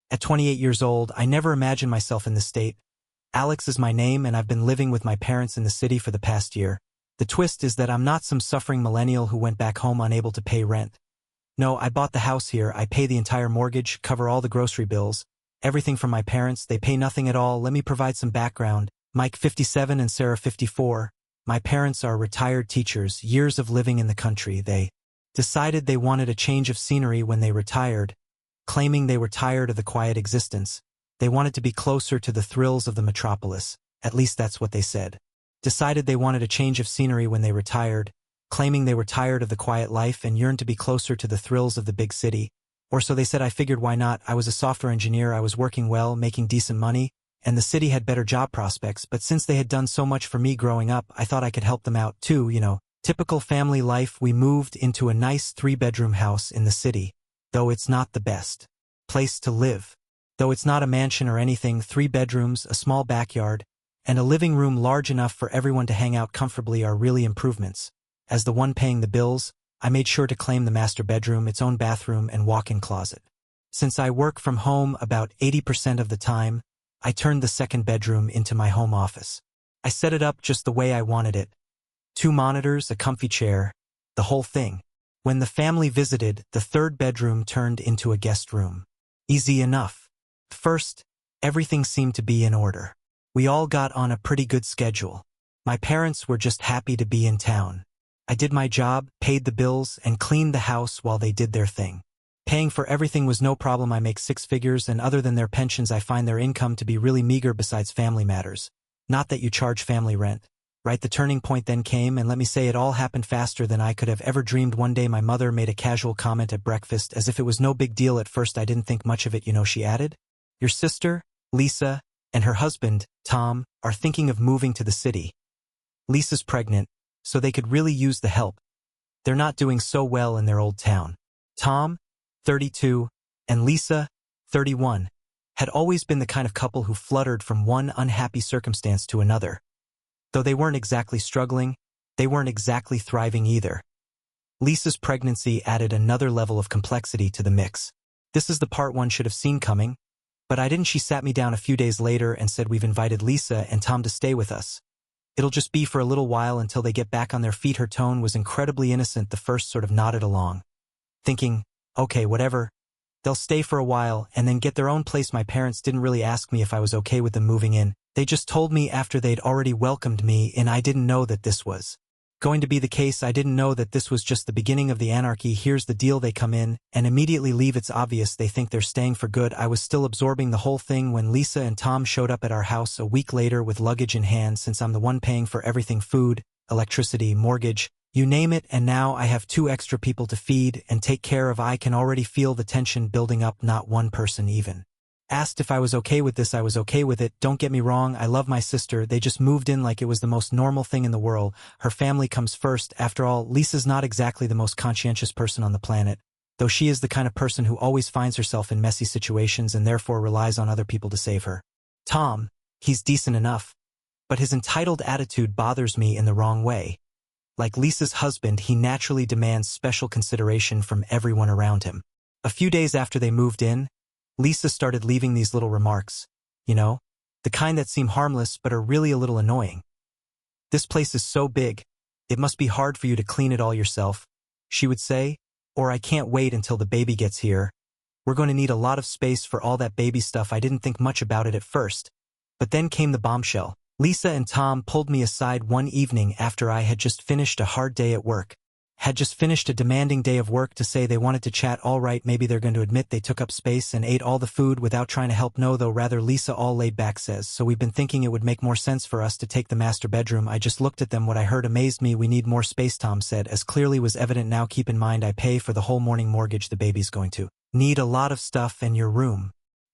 At 28 years old, I never imagined myself in this state. Alex is my name, and I've been living with my parents in the city for the past year. The twist is that I'm not some suffering millennial who went back home unable to pay rent. No, I bought the house here, I pay the entire mortgage, cover all the grocery bills, everything from my parents, they pay nothing at all. Let me provide some background. Mike 57 and Sarah 54. My parents are retired teachers, years of living in the country. They decided they wanted a change of scenery when they retired, claiming they were tired of the quiet existence. They wanted to be closer to the thrills of the metropolis, at least that's what they said. Decided they wanted a change of scenery when they retired, claiming they were tired of the quiet life and yearned to be closer to the thrills of the big city. Or so they said. I figured, why not? I was a software engineer, I was working well, making decent money, and the city had better job prospects, but since they had done so much for me growing up, I thought I could help them out too, Typical family life. We moved into a nice 3-bedroom house in the city, though it's not the best place to live. Though it's not a mansion or anything, 3 bedrooms, a small backyard, and a living room large enough for everyone to hang out comfortably are really improvements. As the one paying the bills, I made sure to claim the master bedroom, its own bathroom and walk-in closet. Since I work from home about 80% of the time, I turned the second bedroom into my home office. I set it up just the way I wanted it. 2 monitors, a comfy chair, the whole thing. When the family visited, the third bedroom turned into a guest room. Easy enough. First, everything seemed to be in order. We all got on a pretty good schedule. My parents were just happy to be in town. I did my job, paid the bills, and cleaned the house while they did their thing. Paying for everything was no problem. I make 6 figures, and other than their pensions, I find their income to be really meager besides family matters. Not that you charge family rent. Right, the turning point then came, and let me say it all happened faster than I could have ever dreamed. One day my mother made a casual comment at breakfast as if it was no big deal. At first I didn't think much of it. She added, "Your sister, Lisa, and her husband, Tom, are thinking of moving to the city. Lisa's pregnant, so they could really use the help. They're not doing so well in their old town." Tom, 32, and Lisa, 31, had always been the kind of couple who fluttered from one unhappy circumstance to another. Though they weren't exactly struggling, they weren't exactly thriving either. Lisa's pregnancy added another level of complexity to the mix. This is the part one should have seen coming, but I didn't. She sat me down a few days later and said, "We've invited Lisa and Tom to stay with us. It'll just be for a little while until they get back on their feet." Her tone was incredibly innocent. The first sort of nodded along, thinking, okay, whatever. They'll stay for a while and then get their own place. My parents didn't really ask me if I was okay with them moving in. They just told me after they'd already welcomed me, and I didn't know that this was going to be the case. I didn't know that this was just the beginning of the anarchy. Here's the deal: they come in and immediately leave. It's obvious they think they're staying for good. I was still absorbing the whole thing when Lisa and Tom showed up at our house a week later with luggage in hand, since I'm the one paying for everything: food, electricity, mortgage, you name it. And now I have 2 extra people to feed and take care of. I can already feel the tension building up. Not one person even asked if I was okay with this. I was okay with it. Don't get me wrong, I love my sister. They just moved in like it was the most normal thing in the world. Her family comes first. After all, Lisa's not exactly the most conscientious person on the planet, though she is the kind of person who always finds herself in messy situations and therefore relies on other people to save her. Tom, he's decent enough, but his entitled attitude bothers me in the wrong way. Like Lisa's husband, he naturally demands special consideration from everyone around him. A few days after they moved in, Lisa started leaving these little remarks, the kind that seem harmless but are really a little annoying. "This place is so big, it must be hard for you to clean it all yourself," she would say, or "I can't wait until the baby gets here. We're going to need a lot of space for all that baby stuff." I didn't think much about it at first, but then came the bombshell. Lisa and Tom pulled me aside one evening after I had just finished a hard day at work. Had just finished a demanding day of work to say they wanted to chat. All right, maybe they're going to admit they took up space and ate all the food without trying to help. No, though, rather, Lisa, all laid back, says, "So we've been thinking it would make more sense for us to take the master bedroom." I just looked at them. What I heard amazed me. "We need more space," Tom said, as clearly was evident now. "Keep in mind I pay for the whole morning mortgage. The baby's going to need a lot of stuff, and your room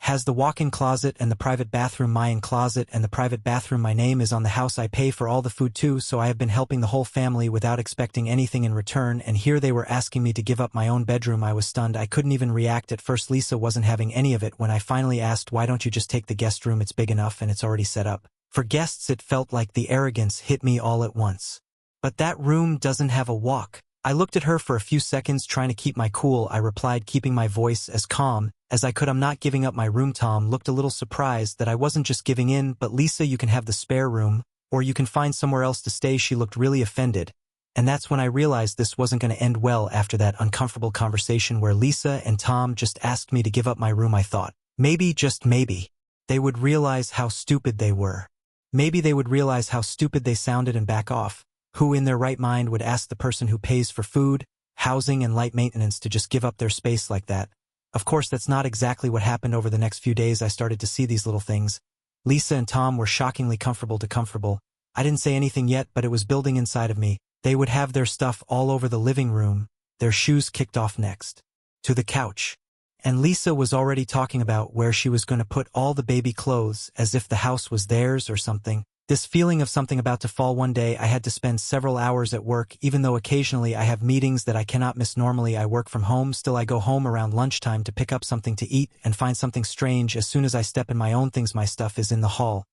has the walk-in closet and the private bathroom. My in closet and the private bathroom. My name is on the house. I pay for all the food too, so I have been helping the whole family without expecting anything in return, and here they were asking me to give up my own bedroom." I was stunned. I couldn't even react. At first Lisa wasn't having any of it. When I finally asked, "Why don't you just take the guest room? It's big enough and it's already set up for guests," it felt like the arrogance hit me all at once. "But that room doesn't have a walk." I looked at her for a few seconds, trying to keep my cool. I replied, keeping my voice as calm as I could. I'm not giving up my room. Tom looked a little surprised that I wasn't just giving in, but Lisa, you can have the spare room, or you can find somewhere else to stay. She looked really offended. And that's when I realized this wasn't going to end well after that uncomfortable conversation where Lisa and Tom just asked me to give up my room. I thought, maybe, just maybe, they would realize how stupid they were. Maybe they would realize how stupid they sounded and back off. Who in their right mind would ask the person who pays for food, housing, and light maintenance to just give up their space like that? Of course, that's not exactly what happened. Over the next few days, I started to see these little things. Lisa and Tom were shockingly comfortable. I didn't say anything yet, but it was building inside of me. They would have their stuff all over the living room, their shoes kicked off next to the couch. And Lisa was already talking about where she was going to put all the baby clothes, as if the house was theirs or something. This feeling of something about to fall. One day I had to spend several hours at work, even though occasionally I have meetings that I cannot miss. Normally I work from home, still I go home around lunchtime to pick up something to eat and find something strange. As soon as I step in my own things, my stuff is in the hall.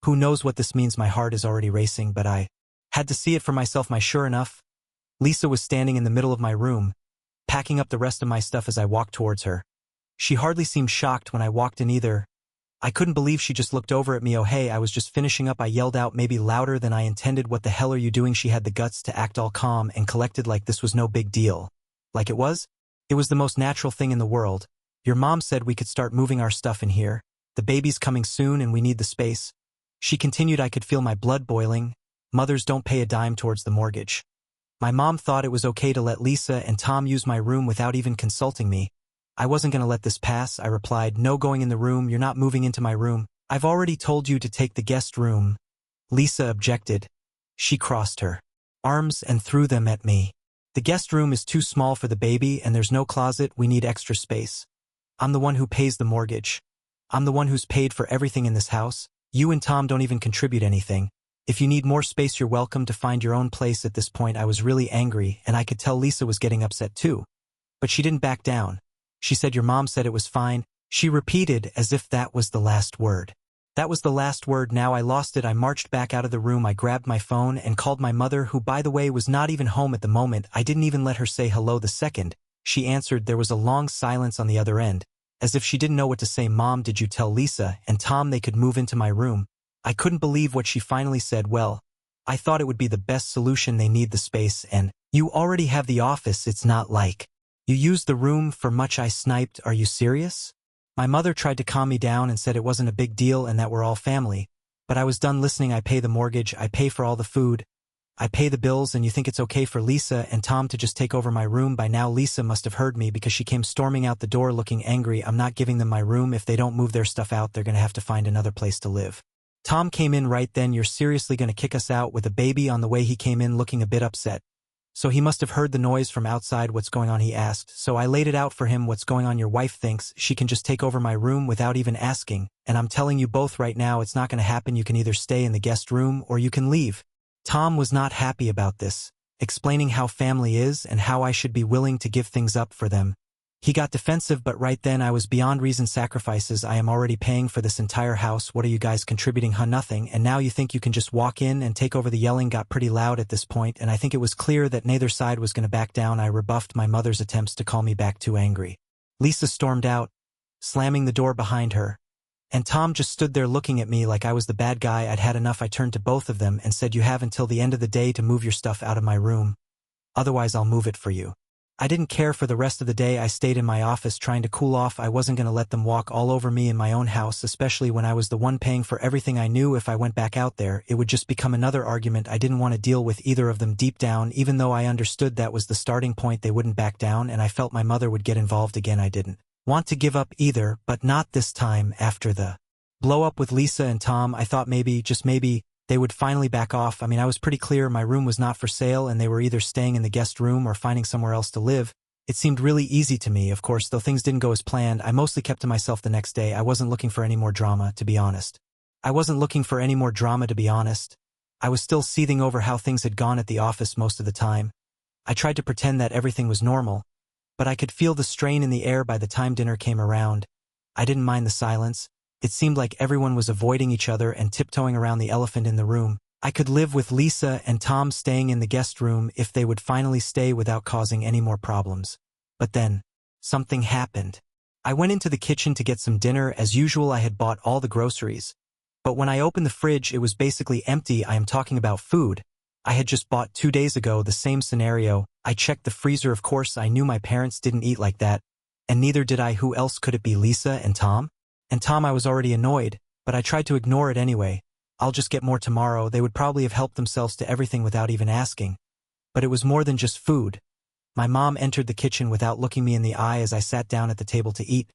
Who knows what this means? My heart is already racing, but I had to see it for myself. Sure enough, Lisa was standing in the middle of my room, packing up the rest of my stuff as I walked towards her. She hardly seemed shocked when I walked in either. I couldn't believe she just looked over at me. Oh hey, I was just finishing up. I yelled out, maybe louder than I intended. What the hell are you doing? She had the guts to act all calm and collected, like this was no big deal. Like it was? It was the most natural thing in the world. Your mom said we could start moving our stuff in here. The baby's coming soon and we need the space. She continued. I could feel my blood boiling. Mothers don't pay a dime towards the mortgage. My mom thought it was okay to let Lisa and Tom use my room without even consulting me. I wasn't going to let this pass. I replied, no going in the room. You're not moving into my room. I've already told you to take the guest room. Lisa objected. She crossed her arms and threw them at me. The guest room is too small for the baby and there's no closet. We need extra space. I'm the one who pays the mortgage. I'm the one who's paid for everything in this house. You and Tom don't even contribute anything. If you need more space, you're welcome to find your own place. At this point, I was really angry, and I could tell Lisa was getting upset too. But she didn't back down. She said, your mom said it was fine. She repeated as if that was the last word. That was the last word. Now I lost it. I marched back out of the room. I grabbed my phone and called my mother, who, by the way, was not even home at the moment. I didn't even let her say hello. The second she answered, there was a long silence on the other end, as if she didn't know what to say. Mom, did you tell Lisa and Tom they could move into my room? I couldn't believe what she finally said. Well, I thought it would be the best solution. They need the space and you already have the office. It's not like you used the room for much. I sniped, are you serious? My mother tried to calm me down and said it wasn't a big deal and that we're all family. But I was done listening. I pay the mortgage, I pay for all the food, I pay the bills, and you think it's okay for Lisa and Tom to just take over my room? By now Lisa must have heard me because she came storming out the door looking angry. I'm not giving them my room. If they don't move their stuff out, they're going to have to find another place to live. Tom came in right then. You're seriously going to kick us out with a baby on the way? He came in looking a bit upset. So he must have heard the noise from outside. What's going on? He asked. So I laid it out for him. What's going on? Your wife thinks she can just take over my room without even asking. And I'm telling you both right now, it's not going to happen. You can either stay in the guest room or you can leave. Tom was not happy about this, explaining how family is and how I should be willing to give things up for them. He got defensive, but right then I was beyond reason. Sacrifices. I am already paying for this entire house. What are you guys contributing? Nothing. And now you think you can just walk in and take over? The yelling got pretty loud at this point, and I think it was clear that neither side was going to back down. I rebuffed my mother's attempts to call me back, too angry. Lisa stormed out, slamming the door behind her. And Tom just stood there looking at me like I was the bad guy. I'd had enough. I turned to both of them and said, you have until the end of the day to move your stuff out of my room. Otherwise I'll move it for you. I didn't care. For the rest of the day I stayed in my office trying to cool off. I wasn't going to let them walk all over me in my own house, especially when I was the one paying for everything. I knew if I went back out there, it would just become another argument. I didn't want to deal with either of them. Deep down, even though I understood that was the starting point, they wouldn't back down, and I felt my mother would get involved again. I didn't want to give up either, but not this time. After the blow up with Lisa and Tom, I thought maybe, just maybe, they would finally back off. I mean, I was pretty clear my room was not for sale and they were either staying in the guest room or finding somewhere else to live. It seemed really easy to me. Of course, though things didn't go as planned, I mostly kept to myself the next day. I wasn't looking for any more drama, to be honest. I was still seething over how things had gone at the office most of the time. I tried to pretend that everything was normal, but I could feel the strain in the air by the time dinner came around. I didn't mind the silence. It seemed like everyone was avoiding each other and tiptoeing around the elephant in the room. I could live with Lisa and Tom staying in the guest room if they would finally stay without causing any more problems. But then, something happened. I went into the kitchen to get some dinner. As usual, I had bought all the groceries. But when I opened the fridge, it was basically empty. I am talking about food. I had just bought 2 days ago, the same scenario. I checked the freezer. Of course, I knew my parents didn't eat like that. And neither did I. Who else could it be? Lisa and Tom? And Tom, I was already annoyed, but I tried to ignore it anyway. I'll just get more tomorrow. They would probably have helped themselves to everything without even asking. But it was more than just food. My mom entered the kitchen without looking me in the eye as I sat down at the table to eat.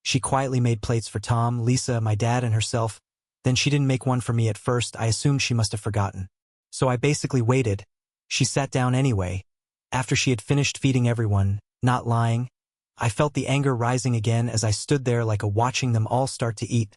She quietly made plates for Tom, Lisa, my dad, and herself. Then she didn't make one for me at first. I assumed she must have forgotten. So I basically waited. She sat down anyway. After she had finished feeding everyone, not lying, I felt the anger rising again as I stood there like a watching them all start to eat.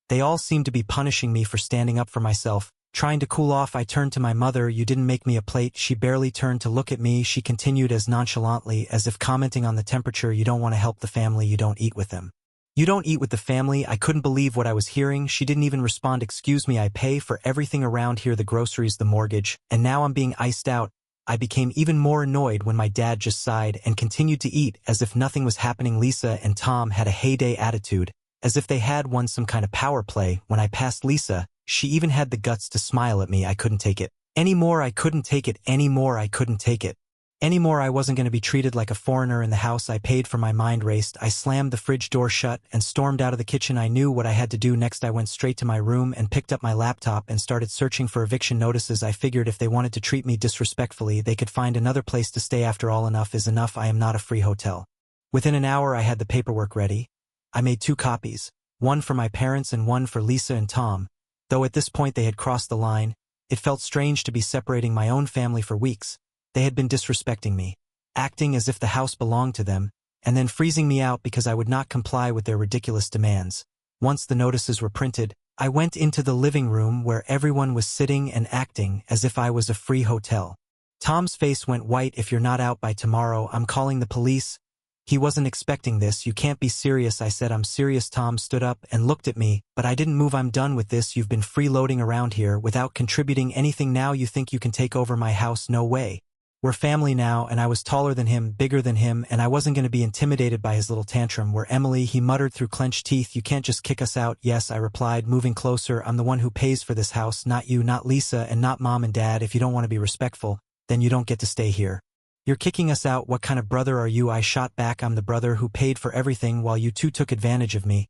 They all seemed to be punishing me for standing up for myself. Trying to cool off, I turned to my mother. You didn't make me a plate. She barely turned to look at me. She continued as nonchalantly, as if commenting on the temperature. You don't want to help the family, you don't eat with them. You don't eat with the family. I couldn't believe what I was hearing. She didn't even respond. Excuse me, I pay for everything around here, the groceries, the mortgage, and now I'm being iced out. I became even more annoyed when my dad just sighed and continued to eat as if nothing was happening. Lisa and Tom had a heyday attitude, as if they had won some kind of power play. When I passed Lisa, she even had the guts to smile at me. I couldn't take it anymore. I couldn't take it anymore. I couldn't take it anymore. I wasn't going to be treated like a foreigner in the house I paid for. My mind raced. I slammed the fridge door shut and stormed out of the kitchen. I knew what I had to do next. I went straight to my room and picked up my laptop and started searching for eviction notices. I figured if they wanted to treat me disrespectfully, they could find another place to stay. After all, enough is enough. I am not a free hotel. Within an hour, I had the paperwork ready. I made 2 copies, one for my parents and one for Lisa and Tom. Though at this point they had crossed the line, it felt strange to be separating my own family for weeks. They had been disrespecting me, acting as if the house belonged to them, and then freezing me out because I would not comply with their ridiculous demands. Once the notices were printed, I went into the living room where everyone was sitting and acting as if I was a free hotel. Tom's face went white. If you're not out by tomorrow, I'm calling the police. He wasn't expecting this. You can't be serious. I said, I'm serious. Tom stood up and looked at me, but I didn't move. I'm done with this. You've been freeloading around here without contributing anything. Now you think you can take over my house? No way. We're family now, and I was taller than him, bigger than him, and I wasn't going to be intimidated by his little tantrum. Where Emily? He muttered through clenched teeth. You can't just kick us out. Yes, I replied, moving closer. I'm the one who pays for this house, not you, not Lisa, and not Mom and Dad. If you don't want to be respectful, then you don't get to stay here. You're kicking us out. What kind of brother are you? I shot back. I'm the brother who paid for everything while you two took advantage of me.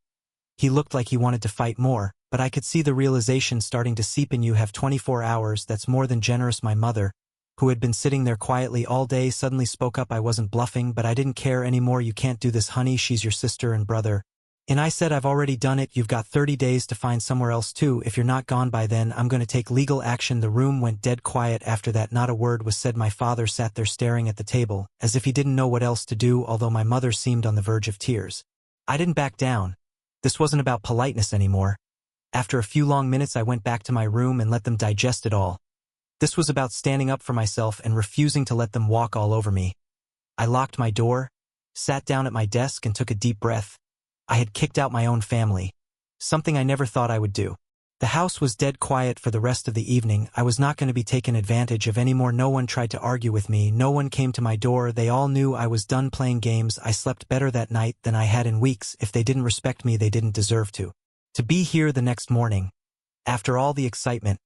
He looked like he wanted to fight more, but I could see the realization starting to seep in. You have 24 hours. That's more than generous. My mother, who had been sitting there quietly all day, suddenly spoke up. I wasn't bluffing, but I didn't care anymore. You can't do this, honey. She's your sister and brother. And I said, I've already done it. You've got 30 days to find somewhere else too. If you're not gone by then, I'm going to take legal action. The room went dead quiet. After that, not a word was said. My father sat there staring at the table, as if he didn't know what else to do, although my mother seemed on the verge of tears. I didn't back down. This wasn't about politeness anymore. After a few long minutes, I went back to my room and let them digest it all. This was about standing up for myself and refusing to let them walk all over me. I locked my door, sat down at my desk, and took a deep breath. I had kicked out my own family, something I never thought I would do. The house was dead quiet for the rest of the evening. I was not going to be taken advantage of anymore. No one tried to argue with me. No one came to my door. They all knew I was done playing games. I slept better that night than I had in weeks. If they didn't respect me, they didn't deserve to. To be here the next morning, after all the excitement,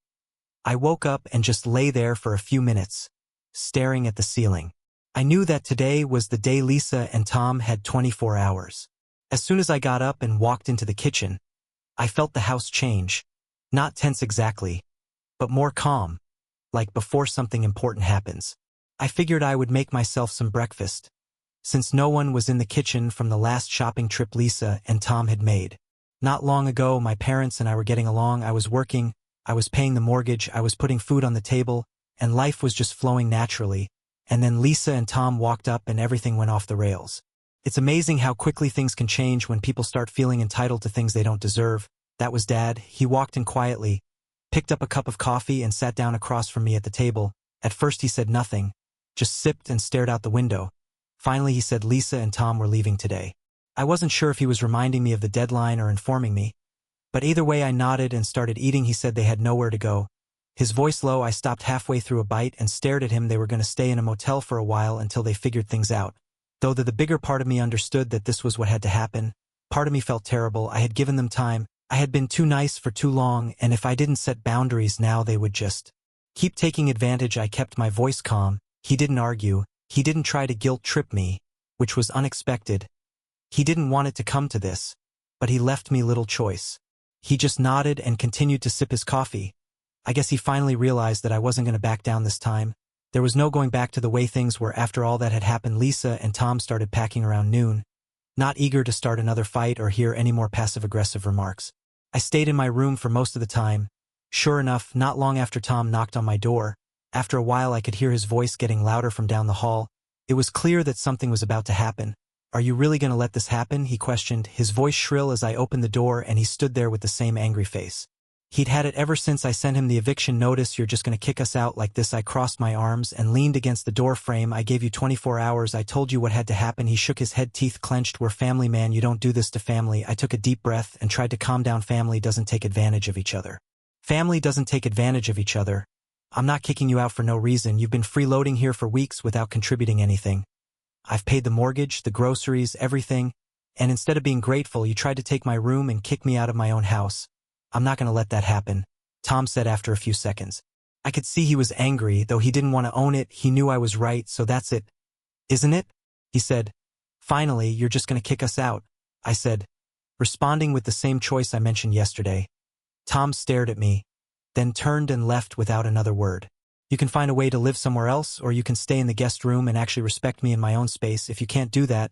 I woke up and just lay there for a few minutes, staring at the ceiling. I knew that today was the day. Lisa and Tom had 24 hours. As soon as I got up and walked into the kitchen, I felt the house change. Not tense exactly, but more calm, like before something important happens. I figured I would make myself some breakfast, since no one was in the kitchen from the last shopping trip Lisa and Tom had made. Not long ago, my parents and I were getting along. I was working, I was paying the mortgage, I was putting food on the table, and life was just flowing naturally. And then Lisa and Tom walked up and everything went off the rails. It's amazing how quickly things can change when people start feeling entitled to things they don't deserve. That was Dad. He walked in quietly, picked up a cup of coffee and sat down across from me at the table. At first he said nothing, just sipped and stared out the window. Finally he said Lisa and Tom were leaving today. I wasn't sure if he was reminding me of the deadline or informing me, but either way I nodded and started eating. He said they had nowhere to go. His voice low. I stopped halfway through a bite and stared at him. They were going to stay in a motel for a while until they figured things out. Though the bigger part of me understood that this was what had to happen, part of me felt terrible. I had given them time. I had been too nice for too long, and if I didn't set boundaries now they would just keep taking advantage. I kept my voice calm. He didn't argue. He didn't try to guilt trip me, which was unexpected. He didn't want it to come to this, but he left me little choice. He just nodded and continued to sip his coffee. I guess he finally realized that I wasn't going to back down this time. There was no going back to the way things were after all that had happened. Lisa and Tom started packing around noon, not eager to start another fight or hear any more passive-aggressive remarks. I stayed in my room for most of the time. Sure enough, not long after Tom knocked on my door, after a while I could hear his voice getting louder from down the hall. It was clear that something was about to happen. "Are you really going to let this happen?" he questioned, his voice shrill as I opened the door, and he stood there with the same angry face. He'd had it ever since I sent him the eviction notice. "You're just going to kick us out like this?" I crossed my arms and leaned against the door frame. "I gave you 24 hours. I told you what had to happen." He shook his head, teeth clenched. "We're family, man. You don't do this to family." I took a deep breath and tried to calm down. Family doesn't take advantage of each other. Family doesn't take advantage of each other. I'm not kicking you out for no reason. You've been freeloading here for weeks without contributing anything. I've paid the mortgage, the groceries, everything, and instead of being grateful, you tried to take my room and kick me out of my own house. I'm not going to let that happen," Tom said after a few seconds. I could see he was angry, though he didn't want to own it. He knew I was right, so that's it, isn't it? He said. "Finally, you're just going to kick us out," I said, responding with the same choice I mentioned yesterday. Tom stared at me, then turned and left without another word. "You can find a way to live somewhere else, or you can stay in the guest room and actually respect me in my own space. If you can't do that,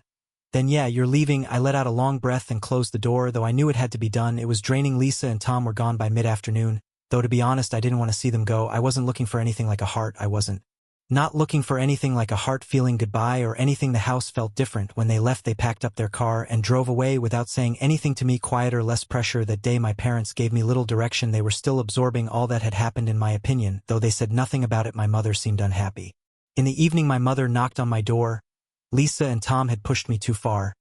then yeah, you're leaving." I let out a long breath and closed the door, though I knew it had to be done. It was draining. Lisa and Tom were gone by mid-afternoon, though to be honest I didn't want to see them go. I wasn't looking for anything like a heart. I wasn't not looking for anything like a heart feeling goodbye or anything. The house felt different. When they left, they packed up their car and drove away without saying anything to me. Quieter, less pressure. That day my parents gave me little direction. They were still absorbing all that had happened in my opinion, though they said nothing about it. My mother seemed unhappy. In the evening my mother knocked on my door. Lisa and Tom had pushed me too far.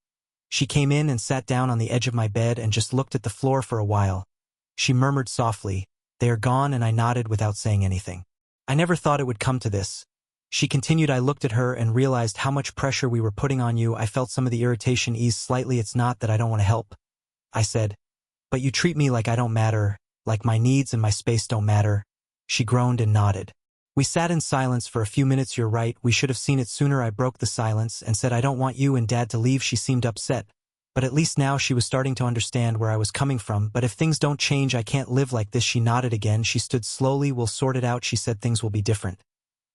She came in and sat down on the edge of my bed and just looked at the floor for a while. She murmured softly, "They are gone," and I nodded without saying anything. "I never thought it would come to this," she continued. I looked at her and realized how much pressure we were putting on you. I felt some of the irritation ease slightly. "It's not that I don't want to help," I said, "but you treat me like I don't matter, like my needs and my space don't matter." She groaned and nodded. We sat in silence for a few minutes. "You're right, we should have seen it sooner." I broke the silence and said, "I don't want you and Dad to leave." She seemed upset, but at least now she was starting to understand where I was coming from. "But if things don't change, I can't live like this." She nodded again. She stood slowly. "We'll sort it out," she said. "Things will be different."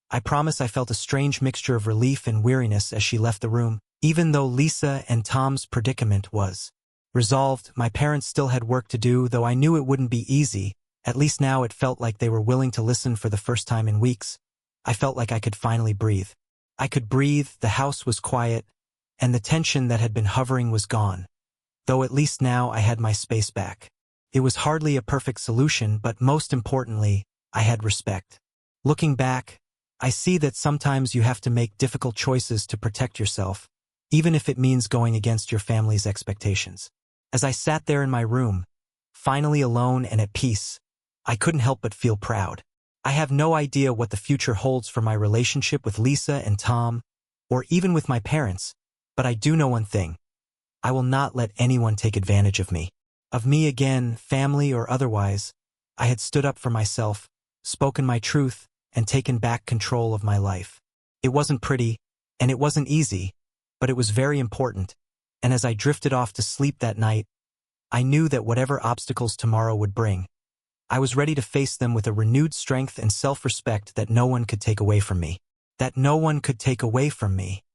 I promise. I felt a strange mixture of relief and weariness as she left the room. Even though Lisa and Tom's predicament was resolved, my parents still had work to do, though I knew it wouldn't be easy. At least now it felt like they were willing to listen for the first time in weeks. I felt like I could finally breathe. I could breathe. The house was quiet, and the tension that had been hovering was gone. Though at least now I had my space back. It was hardly a perfect solution, but most importantly, I had respect. Looking back, I see that sometimes you have to make difficult choices to protect yourself, even if it means going against your family's expectations. As I sat there in my room, finally alone and at peace, I couldn't help but feel proud. I have no idea what the future holds for my relationship with Lisa and Tom, or even with my parents, but I do know one thing. I will not let anyone take advantage of me. Of me again, family or otherwise. I had stood up for myself, spoken my truth, and taken back control of my life. It wasn't pretty, and it wasn't easy, but it was very important, and as I drifted off to sleep that night, I knew that whatever obstacles tomorrow would bring, I was ready to face them with a renewed strength and self-respect that no one could take away from me. That no one could take away from me.